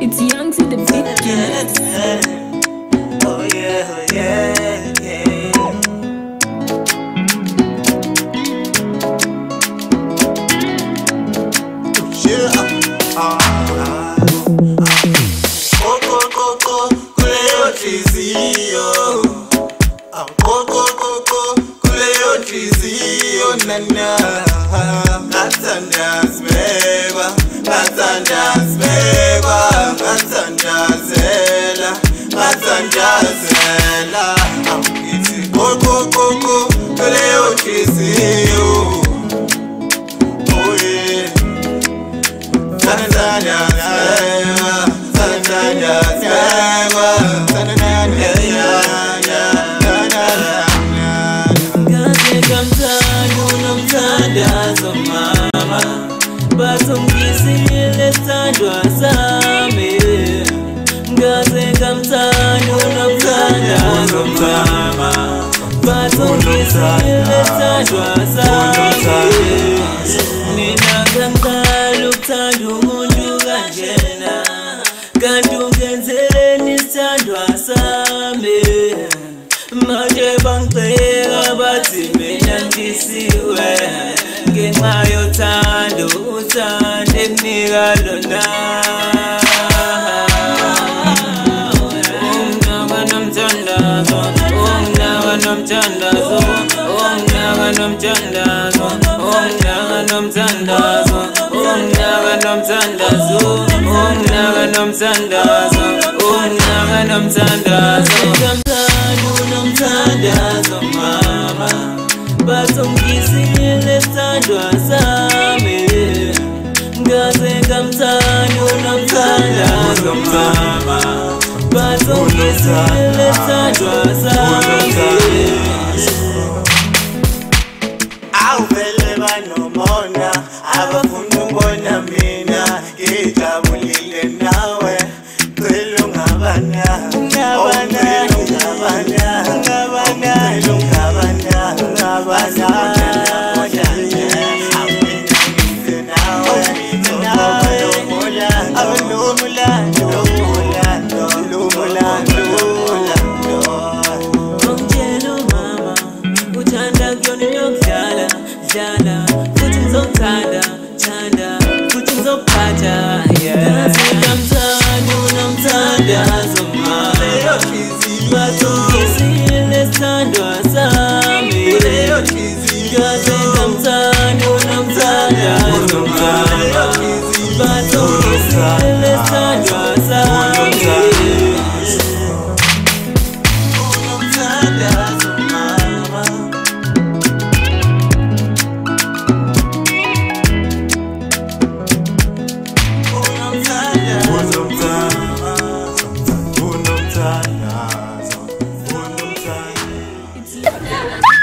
It's young to the beginning. Oh yeah, oh yeah, yeah. Koko kuleyo nhliziyo, koko kuleyo nhliziyo nana. Ngathandazibekwa, ngathandazibekwa, ngathandazela, ngathandazela. Ngithi koko kuleyo nhliziyo. Oh yeah, ngathandazibekwa, ngathandazibekwa, Nomthandazo mama, bathungisile thandwa sami. Ngaze ngamthanda nomthandazo mama, bathungisile thandwa sami. Mina ngangala ukuthanda umuntu kanjena, kanti ungenzeleni isithandwa sami. Manje bangixeka bathi mina ngisiwe, ngenxa yothando uthando enginika lona. Ungaka nomthandazo, ungaka nomthandazo, ungaka nomthandazo, ungaka nomthandazo, ungaka nomthandazo, ungaka nomthandazo, ungaka nomthandazo. Nomthandazo mama, bathungisile thandwa sami. Ngaze ngamthanda nomthandazo mama, bathungisile thandwa sami. Awuvele banomona, abafuna ukubona mina ngijabulile nawe. Cela ungabana, futhi ngizothanda, futhi ngizophatha. Ngamthanda nomthandazo mama, bathungisile sithandwa sami. Ngaze ngamthanda nomthandazo mama, bathungisile sithandwa sami. unomthandazo.